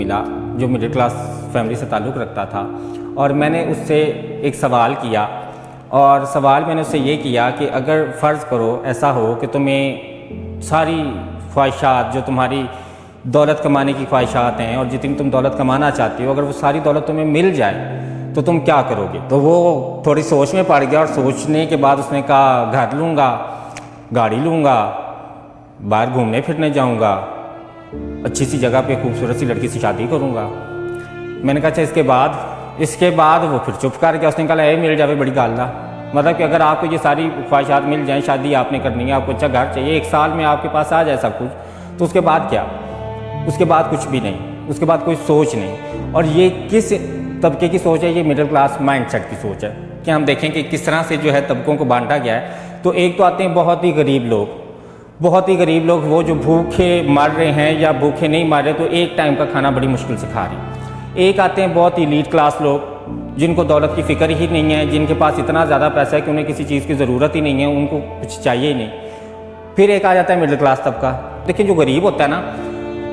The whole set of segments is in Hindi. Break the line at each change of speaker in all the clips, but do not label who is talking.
मिला जो मिडिल क्लास फैमिली से ताल्लुक़ रखता था, और मैंने उससे एक सवाल किया, और सवाल मैंने उससे ये किया कि अगर फ़र्ज़ करो ऐसा हो कि तुम्हें सारी ख्वाहिशात जो तुम्हारी दौलत कमाने की ख्वाहिशात हैं और जितनी तुम दौलत कमाना चाहती हो, अगर वो सारी दौलत तुम्हें मिल जाए तो तुम क्या करोगे। तो वो थोड़ी सोच में पड़ गया, और सोचने के बाद उसने कहा घर लूँगा, गाड़ी लूँगा, बाहर घूमने फिरने जाऊँगा, अच्छी सी जगह पे खूबसूरत सी लड़की से शादी करूँगा। मैंने कहा अच्छा इसके बाद वो फिर चुप कर गया। उसने कहा ये मिल जावे बड़ी गाल दा, मतलब कि अगर आपको ये सारी ख्वाहिशात मिल जाएं, शादी आपने करनी है, आपको अच्छा घर चाहिए, 1 साल में आपके पास आ जाए सब कुछ, तो उसके बाद क्या? उसके बाद कुछ भी नहीं, उसके बाद कोई सोच नहीं। और ये किस तबके की सोच है? ये मिडिल क्लास माइंडसेट की सोच है कि हम देखें कि किस तरह से जो है तबकों को बांटा गया है। तो एक तो आते हैं बहुत ही गरीब लोग, बहुत ही गरीब लोग, वो जो भूखे मर रहे हैं या भूखे नहीं मर रहे, तो एक टाइम का खाना बड़ी मुश्किल से खा रहे हैं। एक आते हैं बहुत ही एलीट क्लास लोग, जिनको दौलत की फ़िक्र ही नहीं है, जिनके पास इतना ज़्यादा पैसा है कि उन्हें किसी चीज़ की ज़रूरत ही नहीं है, उनको कुछ चाहिए ही नहीं। फिर एक आ जाता है मिडिल क्लास तबका। देखिए जो गरीब होता है ना,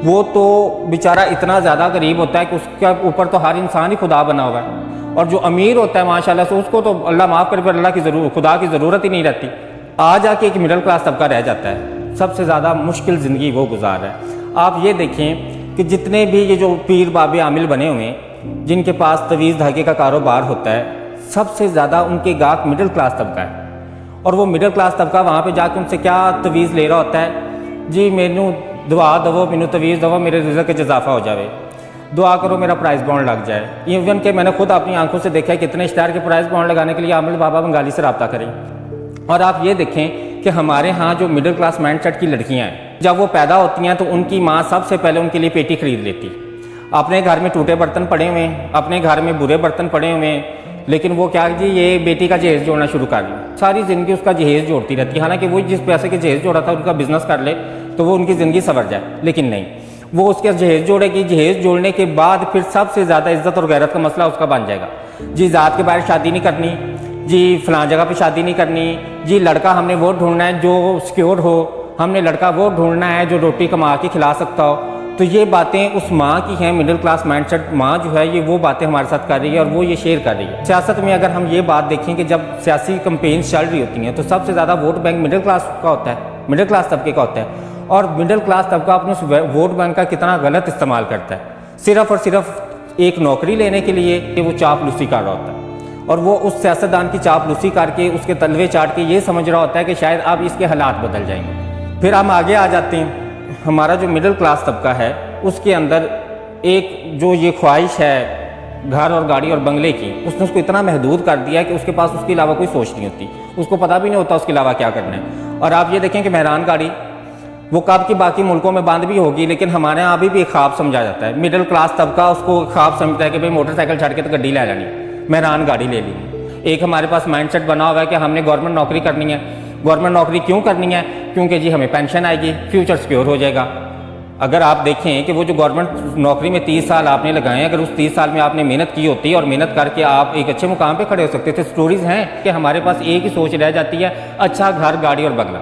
वो तो बेचारा इतना ज़्यादा गरीब होता है कि उसके ऊपर तो हर इंसान ही खुदा बना हुआ है, और जो अमीर होता है माशाल्लाह से उसको तो अल्लाह माफ़ करे, पर खुदा की ज़रूरत ही नहीं रहती। आ जाके एक मिडिल क्लास तबका रह जाता है, सबसे ज़्यादा मुश्किल ज़िंदगी वो गुजार है। आप ये देखें कि जितने भी ये जो पीर बाबे आमिल बने हुए हैं, जिनके पास तवीज़ धागे का कारोबार होता है, सबसे ज़्यादा उनके गाहक मिडिल क्लास तबका है। और वो मिडिल क्लास तबका वहाँ पे जाके उनसे क्या तवीज़ ले रहा होता है? जी मैनू दुआ दवो, मैनू तवीज़ दवो, मेरे रिज़्क़ के इजाफा हो जाए, दुआ करो मेरा प्राइस बॉन्ड लग जाए। इवन के मैंने खुद अपनी आंखों से देखा है कितने स्टार के प्राइस बॉन्ड लगाने के लिए आमिल बाबा बंगाली से रब्ता करें। और आप ये देखें कि हमारे यहाँ जो मिडिल क्लास माइंडसेट की लड़कियाँ हैं, जब वो पैदा होती हैं तो उनकी माँ सबसे पहले उनके लिए पेटी खरीद लेती। अपने घर में टूटे बर्तन पड़े हुए हैं, अपने घर में बुरे बर्तन पड़े हुए हैं, लेकिन वो क्या जी ये बेटी का जहेज़ जोड़ना शुरू कर लिया। सारी ज़िंदगी उसका जहेज़ जोड़ती रहती है, हालांकि वो जिस पैसे के जहेज़ जोड़ा था उनका बिजनेस कर ले तो वो उनकी ज़िंदगी संवर जाए, लेकिन नहीं, वो उसके जहेज़ जोड़ेगी। जहेज़ जोड़ने के बाद फिर सबसे ज़्यादा इज्जत और गैरत का मसला उसका बन जाएगा। जी ज़ात के बाहर शादी नहीं करनी, जी फलां जगह पे शादी नहीं करनी, जी लड़का हमने वो ढूंढना है जो सिक्योर हो, हमने लड़का वो ढूंढना है जो रोटी कमा के खिला सकता हो। तो ये बातें उस माँ की हैं, मिडिल क्लास माइंडसेट माँ जो है ये वो बातें हमारे साथ कर रही है, और वो ये शेयर कर रही है। सियासत में अगर हम ये बात देखें कि जब सियासी कैंपेन्स चल रही होती हैं तो सबसे ज़्यादा वोट बैंक मिडिल क्लास का होता है, मिडिल क्लास तबके का होता है। और मिडिल क्लास तबका अपने उस वोट बैंक का कितना गलत इस्तेमाल करता है, सिर्फ़ और सिर्फ एक नौकरी लेने के लिए कि वो चापलूसी कर रहा होता है, और वो उस सियासतदान की चापलूसी करके उसके तलवे चाट के ये समझ रहा होता है कि शायद अब इसके हालात बदल जाएंगे। फिर हम आगे आ जाते हैं, हमारा जो मिडिल क्लास तबका है उसके अंदर एक जो ये ख्वाहिश है घर और गाड़ी और बंगले की, उसने उसको इतना महदूद कर दिया कि उसके पास उसके अलावा कोई सोच नहीं होती, उसको पता भी नहीं होता उसके अलावा क्या करना है। और आप ये देखें कि मेहरान गाड़ी वो कब की बाकी मुल्कों में बंद भी होगी, लेकिन हमारे यहाँ अभी भी एक ख्वाब समझा जाता है। मिडिल क्लास तबका उसको ख्वाब समझता है कि भाई मोटरसाइकिल छड़ के तो गड्डी ले जानी, मेहरान गाड़ी ले ली। एक हमारे पास माइंडसेट बना हुआ है कि हमने गवर्नमेंट नौकरी करनी है। गवर्नमेंट नौकरी क्यों करनी है? क्योंकि जी हमें पेंशन आएगी, फ्यूचर सिक्योर हो जाएगा। अगर आप देखें कि वो जो गवर्नमेंट नौकरी में 30 साल आपने लगाए, अगर उस 30 साल में आपने मेहनत की होती और मेहनत करके आप एक अच्छे मुकाम पे खड़े हो सकते थे। स्टोरीज़ हैं कि हमारे पास एक ही सोच रह जाती है, अच्छा घर गाड़ी और बंगला,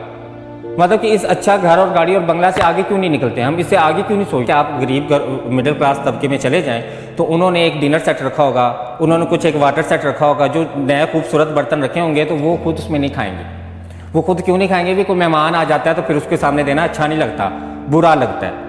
मतलब कि इस अच्छा घर और गाड़ी और बंगला से आगे क्यों नहीं निकलते, हम इससे आगे क्यों नहीं सोचते। आप गरीब मिडिल क्लास तबके में चले जाएं तो उन्होंने एक डिनर सेट रखा होगा, उन्होंने कुछ एक वाटर सेट रखा होगा, जो नए खूबसूरत बर्तन रखे होंगे, तो वो खुद उसमें नहीं खाएंगे। वो खुद क्यों नहीं खाएंगे? भी कोई मेहमान आ जाता है तो फिर उसके सामने देना अच्छा नहीं लगता, बुरा लगता है।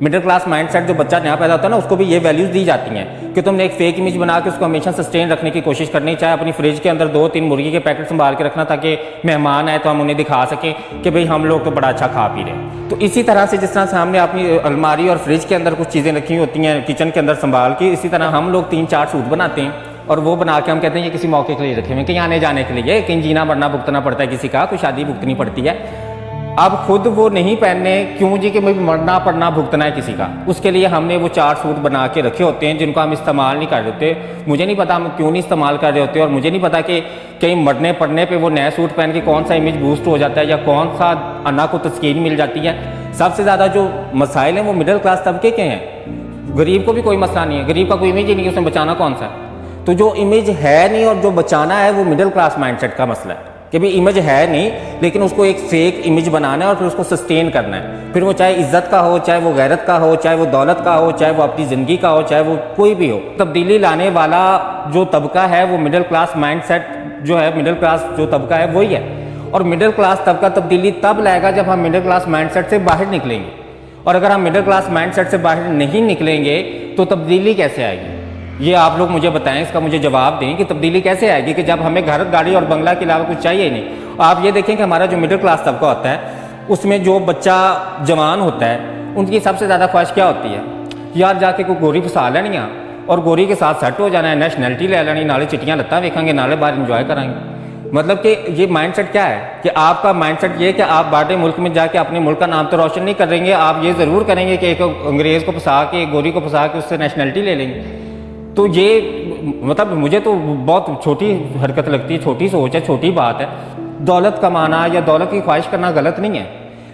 मिडिल क्लास माइंडसेट जो बच्चा नया पैदा होता है ना, उसको भी ये वैल्यूज़ दी जाती हैं कि तुमने एक फेक इमेज बना के उसको हमेशा सस्टेन रखने की कोशिश करनी, चाहे अपनी फ्रिज के अंदर 2-3 मुर्गी के पैकेट संभाल के रखना ताकि मेहमान आए तो हम उन्हें दिखा सकें कि भाई हम लोग तो बड़ा अच्छा खा पी रहे हैं। तो इसी तरह से जिस तरह से हमने अपनी अलमारी और फ्रिज के अंदर कुछ चीज़ें रखी होती हैं किचन के अंदर संभाल के, इसी तरह हम लोग 3-4 सूट बनाते हैं और वो बना के हम कहते हैं ये किसी मौके के लिए रखे हुए, कहीं आने जाने के लिए, कहीं जीना मरना भुगतना पड़ता है किसी का, कोई शादी भुगतनी पड़ती है। अब खुद वो नहीं पहनने क्यों जी कि मरना पड़ना भुगतना है किसी का, उसके लिए हमने वो 4 सूट बना के रखे होते हैं जिनको हम इस्तेमाल नहीं कर रहे होते। मुझे नहीं पता हम क्यों नहीं इस्तेमाल कर रहे होते, और मुझे नहीं पता कि कहीं मरने पड़ने पे वो नए सूट पहन के कौन सा इमेज बूस्ट हो जाता है या कौन सा अन्ना को तस्कीन मिल जाती है। सबसे ज़्यादा जो मसाइल हैं वो मिडिल क्लास तबके के हैं। गरीब को भी कोई मसला नहीं है, गरीब का कोई इमेज ही नहीं है, उसमें बचाना कौन सा है। तो जो इमेज है नहीं और जो बचाना है वो मिडिल क्लास माइंडसेट का मसला है। कि भी इमेज है नहीं, लेकिन उसको एक फेक इमेज बनाना है और फिर उसको सस्टेन करना है। फिर वो चाहे इज्जत का हो, चाहे वो गैरत का हो, चाहे वो दौलत का हो, चाहे वो अपनी ज़िंदगी का हो, चाहे वो कोई भी हो। तब्दीली लाने वाला जो तबका है वो मिडिल क्लास माइंडसेट जो है, मिडिल क्लास जो तबका है वही है। और मिडिल क्लास तबका तब्दीली तब लाएगा जब हम मिडिल क्लास माइंडसेट से बाहर निकलेंगे। और अगर हम मिडिल क्लास माइंडसेट से बाहर नहीं निकलेंगे तो तब्दीली कैसे आएगी? ये आप लोग मुझे बताएं, इसका मुझे जवाब दें कि तब्दीली कैसे आएगी कि जब हमें घर, गाड़ी और बंगला के अलावा कुछ चाहिए ही नहीं। आप ये देखें कि हमारा जो मिडिल क्लास तबका होता है उसमें जो बच्चा जवान होता है उनकी सबसे ज़्यादा ख्वाहिश क्या होती है? यार जाके कोई गोरी फसा लेनी है और गोरी के साथ सेट हो जाना है, नेशनैलिटी ले लेनी, नाले चिट्टियाँ लत्ता देखेंगे, नाले बाहर इंजॉय कराएंगे। मतलब कि ये माइंडसेट क्या है कि आपका माइंडसेट ये है कि आप बाहर मुल्क में जाके अपने मुल्क का नाम तो रोशन नहीं करेंगे, आप ये ज़रूर करेंगे कि एक अंग्रेज़ को फंसा के, एक गोरी को फंसा के उससे नेशनैलिटी ले लेंगे। तो ये मतलब मुझे तो बहुत छोटी हरकत लगती है, छोटी सोच है, छोटी बात है। दौलत कमाना या दौलत की ख्वाहिश करना गलत नहीं है,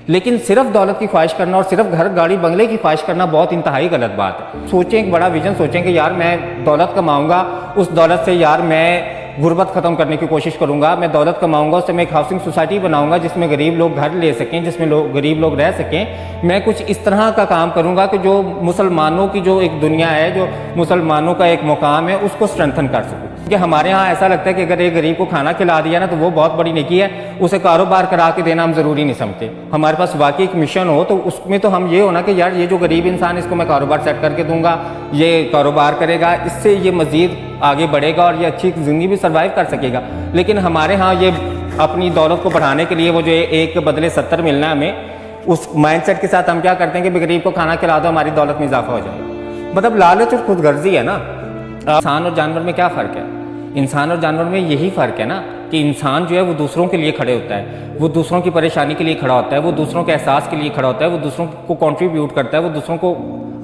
लेकिन सिर्फ दौलत की ख्वाहिश करना और सिर्फ घर, गाड़ी, बंगले की ख्वाहिश करना बहुत इंतहाई गलत बात है। सोचें, एक बड़ा विजन सोचें कि यार मैं दौलत कमाऊंगा, उस दौलत से यार मैं गुर्बत ख़त्म करने की कोशिश करूंगा, मैं दौलत कमाऊंगा, उससे मैं एक हाउसिंग सोसाइटी बनाऊंगा जिसमें गरीब लोग घर ले सकें, जिसमें गरीब लोग रह सकें। मैं कुछ इस तरह का काम करूंगा कि जो मुसलमानों की जो एक दुनिया है, जो मुसलमानों का एक मुकाम है, उसको स्ट्रेंथन कर सकूँ। क्योंकि हमारे यहाँ ऐसा लगता है कि अगर एक गरीब को खाना खिला दिया ना तो वो बहुत बड़ी नेकी है, उसे कारोबार करा के देना हम ज़रूरी नहीं समझते। हमारे पास वाकई एक मिशन हो तो उसमें तो हम ये होना कि यार ये जो गरीब इंसान, इसको मैं कारोबार सेट करके दूंगा, ये कारोबार करेगा, इससे ये मज़ीद आगे बढ़ेगा और ये अच्छी ज़िंदगी भी सर्वाइव कर सकेगा। लेकिन हमारे यहाँ ये अपनी दौलत को बढ़ाने के लिए वो जो एक बदले 70 मिलना है हमें, उस माइंडसेट के साथ हम क्या करते हैं कि गरीब को खाना खिला दो, हमारी दौलत में इजाफा हो जाए। मतलब लालच और खुदगर्जी है ना। इंसान और जानवर में क्या फ़र्क है? इंसान और जानवर में यही फ़र्क है ना कि इंसान जो है वो दूसरों के लिए खड़े होता है, वो दूसरों की परेशानी के लिए खड़ा होता है, वो दूसरों के एहसास के लिए खड़ा होता है, वो दूसरों को कंट्रीब्यूट करता है, वो दूसरों को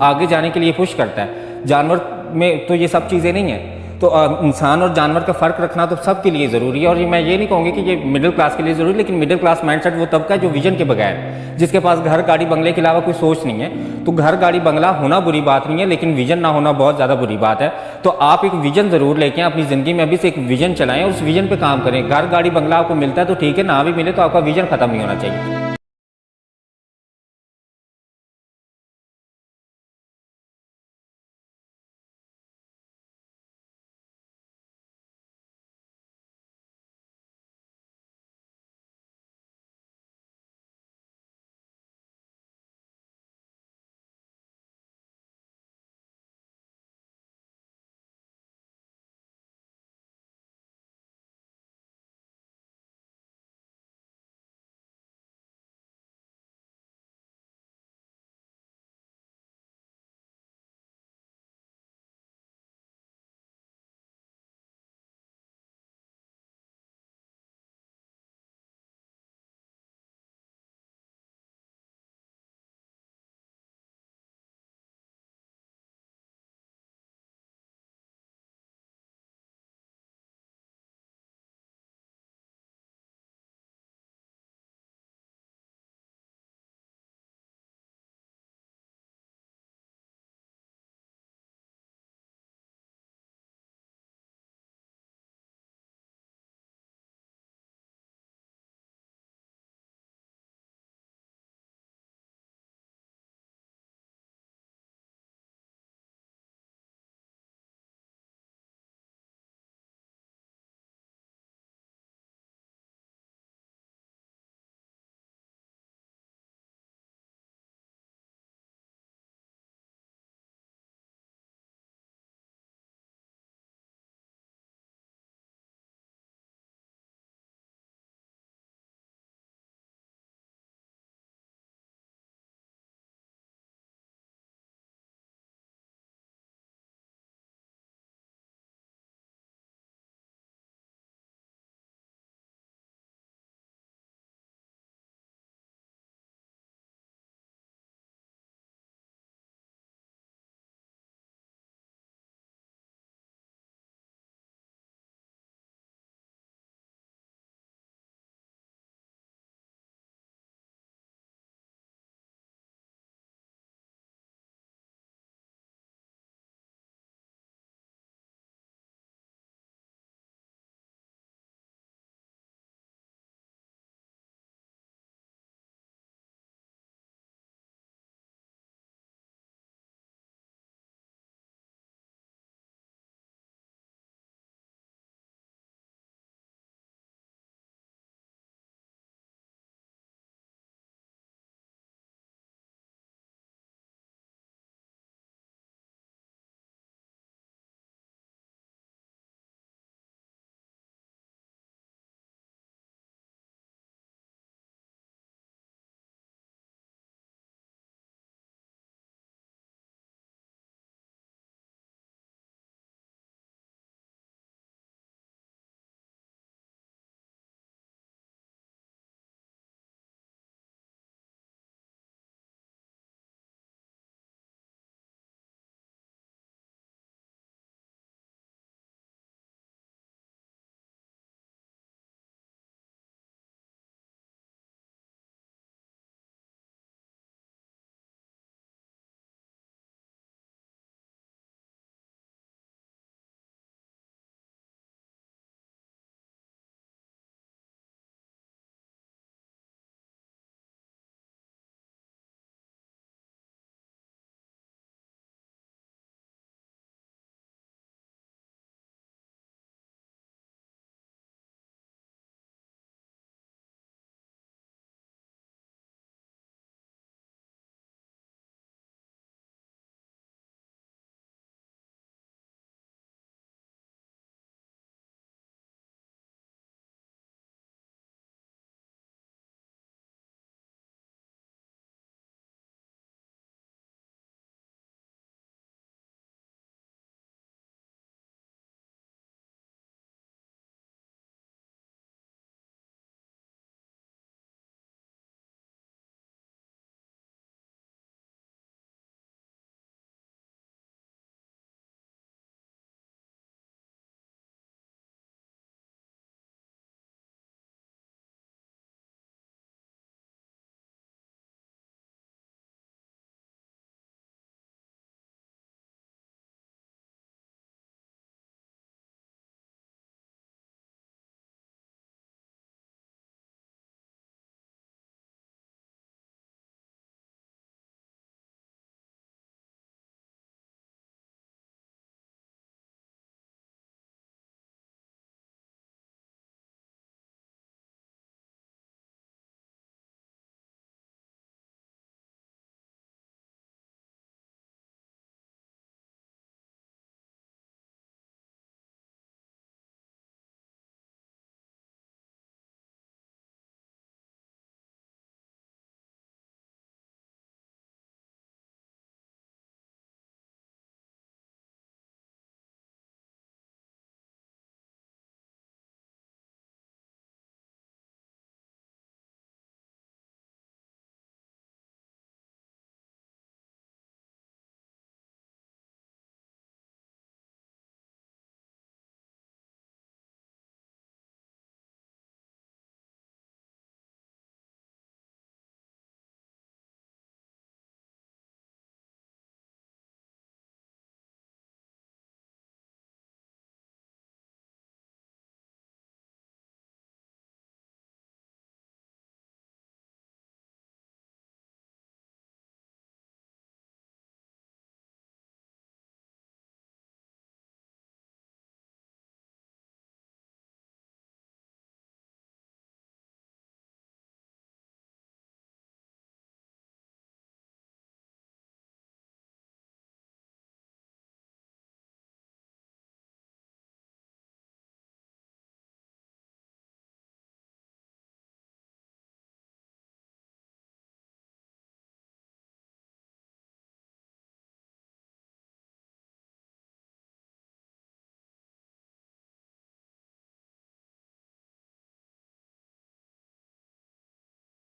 आगे जाने के लिए पुश करता है। जानवर में तो ये सब चीज़ें नहीं हैं। तो इंसान और जानवर का फ़र्क रखना तो सबके लिए ज़रूरी है। और मैं ये नहीं कहूँगी कि ये मिडिल क्लास के लिए ज़रूरी, लेकिन मिडिल क्लास माइंडसेट वो तबका है जो विजन के बगैर, जिसके पास घर, गाड़ी, बंगले के अलावा कोई सोच नहीं है। तो घर, गाड़ी, बंगला होना बुरी बात नहीं है, लेकिन विजन ना होना बहुत ज़्यादा बुरी बात है। तो आप एक विजन ज़रूर लेके अपनी ज़िंदगी में अभी से एक विजन चलाएं, उस विजन पर काम करें। घर, गाड़ी, बंगला आपको मिलता है तो ठीक है, ना भी मिले तो आपका विजन ख़त्म नहीं होना चाहिए।